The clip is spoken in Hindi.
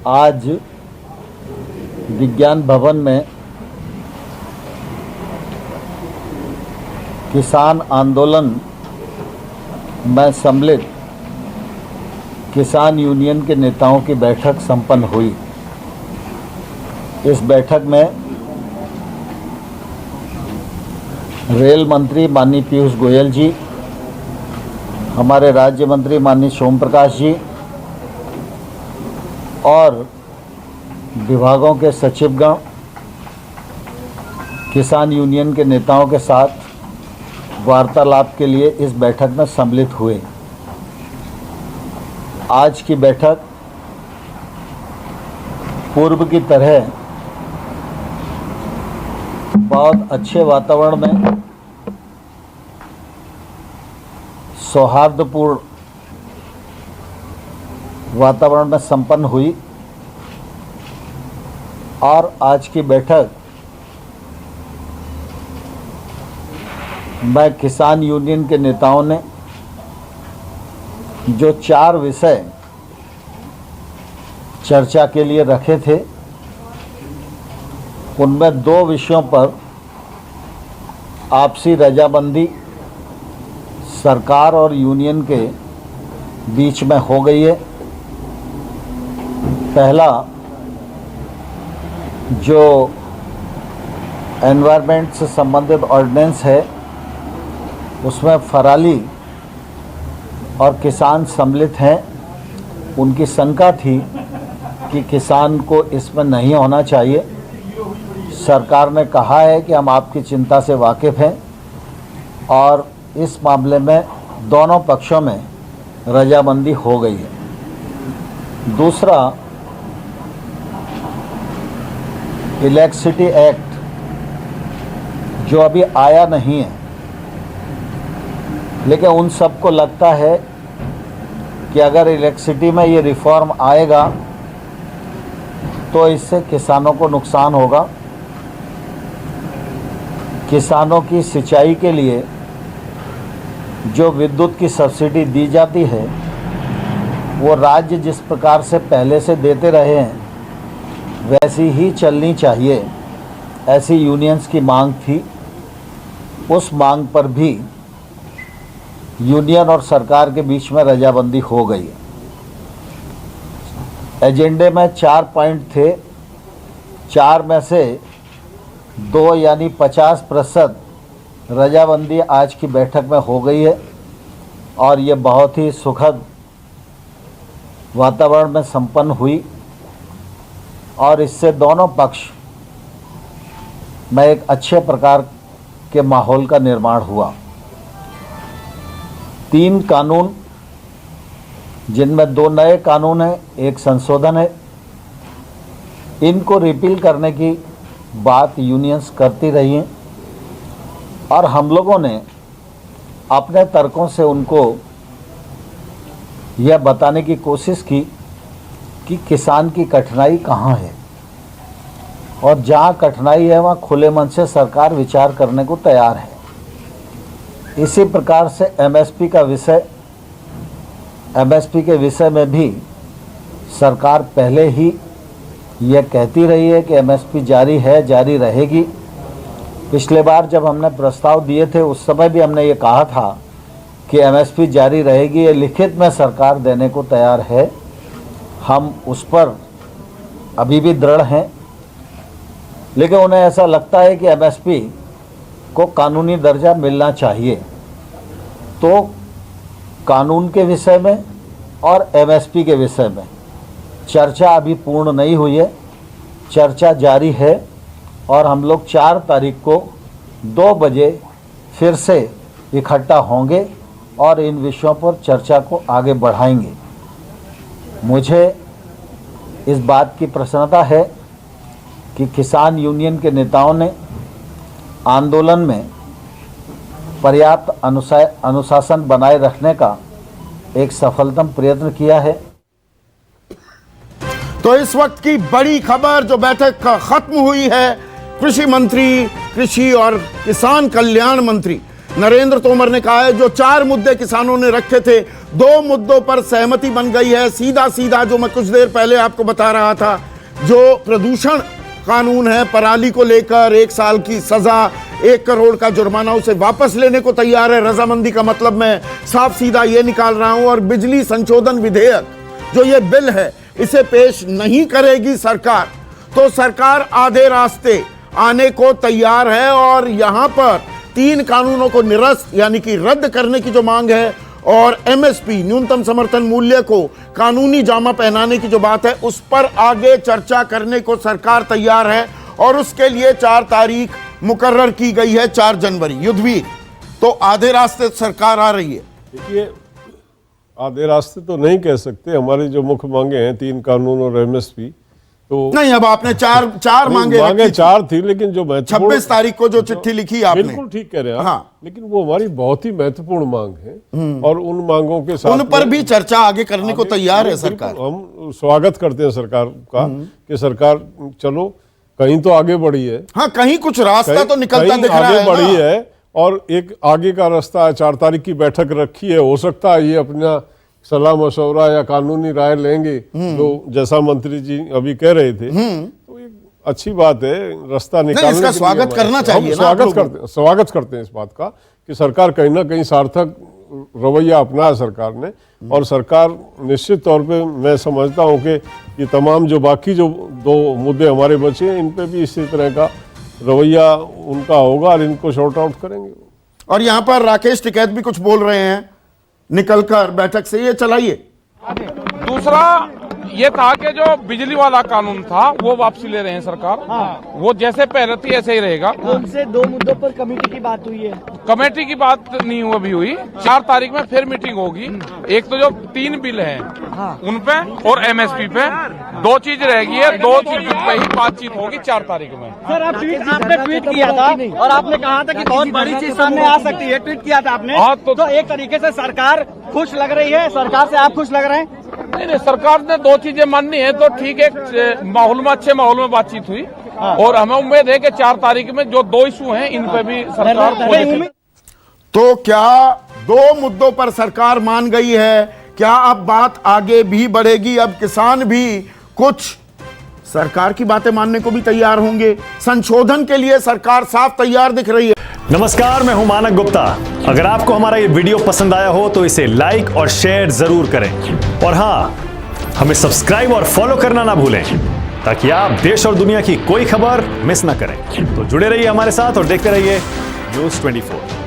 आज विज्ञान भवन में किसान आंदोलन में सम्मिलित किसान यूनियन के नेताओं की बैठक संपन्न हुई। इस बैठक में रेल मंत्री माननीय पीयूष गोयल जी, हमारे राज्य मंत्री माननीय सोम प्रकाश जी और विभागों के सचिवगण किसान यूनियन के नेताओं के साथ वार्तालाप के लिए इस बैठक में सम्मिलित हुए। आज की बैठक पूर्व की तरह बहुत अच्छे वातावरण में सौहार्दपूर्ण वातावरण में संपन्न हुई और आज की बैठक में किसान यूनियन के नेताओं ने जो 4 विषय चर्चा के लिए रखे थे, उनमें 2 विषयों पर आपसी रजामंदी सरकार और यूनियन के बीच में हो गई है। पहला जो एनवायरनमेंट से संबंधित ऑर्डिनेंस है, उसमें फराली और किसान सम्मिलित हैं। उनकी शंका थी कि किसान को इसमें नहीं होना चाहिए। सरकार ने कहा है कि हम आपकी चिंता से वाकिफ़ हैं और इस मामले में दोनों पक्षों में रजामंदी हो गई है। दूसरा, इलेक्ट्रिसिटी एक्ट जो अभी आया नहीं है, लेकिन उन सबको लगता है कि अगर इलेक्ट्रिसिटी में ये रिफॉर्म आएगा तो इससे किसानों को नुकसान होगा। किसानों की सिंचाई के लिए जो विद्युत की सब्सिडी दी जाती है, वो राज्य जिस प्रकार से पहले से देते रहे हैं वैसी ही चलनी चाहिए, ऐसी यूनियंस की मांग थी। उस मांग पर भी यूनियन और सरकार के बीच में रजामंदी हो गई। एजेंडे में 4 पॉइंट थे, 4 में से 2 यानी 50% रजामंदी आज की बैठक में हो गई है और ये बहुत ही सुखद वातावरण में संपन्न हुई और इससे दोनों पक्ष में एक अच्छे प्रकार के माहौल का निर्माण हुआ। 3 कानून, जिनमें 2 नए कानून हैं, 1 संशोधन है, इनको रिपील करने की बात यूनियंस करती रही हैं और हम लोगों ने अपने तर्कों से उनको यह बताने की कोशिश की कि किसान की कठिनाई कहाँ है और जहाँ कठिनाई है वहाँ खुले मन से सरकार विचार करने को तैयार है। इसी प्रकार से एमएसपी के विषय में भी सरकार पहले ही यह कहती रही है कि एमएसपी जारी है, जारी रहेगी। पिछले बार जब हमने प्रस्ताव दिए थे उस समय भी हमने ये कहा था कि एमएसपी जारी रहेगी, ये लिखित में सरकार देने को तैयार है। हम उस पर अभी भी दृढ़ हैं, लेकिन उन्हें ऐसा लगता है कि एमएसपी को कानूनी दर्जा मिलना चाहिए। तो कानून के विषय में और एमएसपी के विषय में चर्चा अभी पूर्ण नहीं हुई है, चर्चा जारी है और हम लोग 4 तारीख को 2 बजे फिर से इकट्ठा होंगे और इन विषयों पर चर्चा को आगे बढ़ाएंगे। मुझे इस बात की प्रसन्नता है कि किसान यूनियन के नेताओं ने आंदोलन में पर्याप्त अनुशासन बनाए रखने का एक सफलतम प्रयत्न किया है। तो इस वक्त की बड़ी खबर जो बैठक खत्म हुई है, कृषि मंत्री, कृषि और किसान कल्याण मंत्री नरेंद्र तोमर ने कहा है जो 4 मुद्दे किसानों ने रखे थे, 2 मुद्दों पर सहमति बन गई है। सीधा सीधा जो मैं कुछ देर पहले आपको बता रहा था, जो प्रदूषण कानून है, पराली को लेकर 1 साल की सजा, 1 करोड़ का जुर्माना, उसे वापस लेने को तैयार है। रजामंदी का मतलब मैं साफ सीधा ये निकाल रहा हूं। और बिजली संशोधन विधेयक जो ये बिल है, इसे पेश नहीं करेगी सरकार, तो सरकार आधे रास्ते आने को तैयार है। और यहां पर 3 कानूनों को निरस्त यानी कि रद्द करने की जो मांग है, और एमएसपी न्यूनतम समर्थन मूल्य को कानूनी जामा पहनाने की जो बात है, उस पर आगे चर्चा करने को सरकार तैयार है। और उसके लिए 4 तारीख मुकर्रर की गई है, 4 जनवरी। युद्धवीर, तो आधे रास्ते सरकार आ रही है। देखिए, आधे रास्ते तो नहीं कह सकते। हमारी जो मुख्य मांगे हैं 3 कानून और एमएसपी, तो नहीं, अब आपने चार मांगे 4 थी, लेकिन जो महत्वपूर्ण 26 तारीख को जो चिट्ठी लिखी आपने, बिल्कुल ठीक कह रहे हैं आप। हाँ। लेकिन वो हमारी बहुत ही महत्वपूर्ण मांग है और उन मांगों के साथ उन पर भी चर्चा आगे करने को तैयार है सरकार। हम स्वागत करते हैं सरकार का कि सरकार चलो कहीं तो आगे बढ़ी है। हाँ, कहीं कुछ रास्ता तो निकलता दिख रहा है, है बढ़ी ना। है और एक आगे का रास्ता है। 4 तारीख की बैठक रखी है, हो सकता है ये अपना सलाह मशवरा या कानूनी राय लेंगे, जो जैसा मंत्री जी अभी कह रहे थे, तो ये अच्छी बात है। रास्ता निकालने इसका स्वागत करना चाहिए ना। स्वागत करते हैं इस बात का कि सरकार कहीं ना कहीं सार्थक रवैया अपनाया सरकार ने। और सरकार निश्चित तौर पे मैं समझता हूं कि ये तमाम जो बाकी जो 2 मुद्दे हमारे बचे हैं, इन पे भी इसी तरह का रवैया उनका होगा और इनको शॉर्ट आउट करेंगे। और यहां पर राकेश टिकैत भी कुछ बोल रहे हैं निकलकर बैठक से, ये चलाइए। दूसरा ये था कि जो बिजली वाला कानून था वो वापसी ले रहे हैं सरकार। वो जैसे पहले थी ऐसे ही रहेगा। उनसे 2 मुद्दों पर कमेटी की बात हुई है। कमेटी की बात नहीं अभी हुई। 4 तारीख में फिर मीटिंग होगी। एक तो जो 3 बिल हैं उन पे और एमएसपी पे 2 चीज रहेगी है। 2 चीज पे ही बातचीत होगी 4 तारीख में। सर, आपने ट्वीट किया था और आपने कहा था कि बहुत बड़ी चीज सामने आ सकती है। ट्वीट किया था आपने। हाँ, तो एक तरीके से सरकार खुश लग रही है। सरकार से आप खुश लग रहे हैं? नहीं, सरकार ने 2 चीजें माननी है तो ठीक है। माहौल में, अच्छे माहौल में बातचीत हुई और हमें उम्मीद है कि 4 तारीख में जो 2 इशू हैं इन पे भी सरकार। तो क्या 2 मुद्दों पर सरकार मान गई है? क्या अब बात आगे भी बढ़ेगी? अब किसान भी कुछ सरकार की बातें मानने को भी तैयार होंगे। संशोधन के लिए सरकार साफ तैयार दिख रही है। नमस्कार, मैं हूं मानक गुप्ता। अगर आपको हमारा ये वीडियो पसंद आया हो तो इसे लाइक और शेयर जरूर करें। और हां, हमें सब्सक्राइब और फॉलो करना ना भूलें ताकि आप देश और दुनिया की कोई खबर मिस ना करें। तो जुड़े रहिए हमारे साथ और देखते रहिए News 24।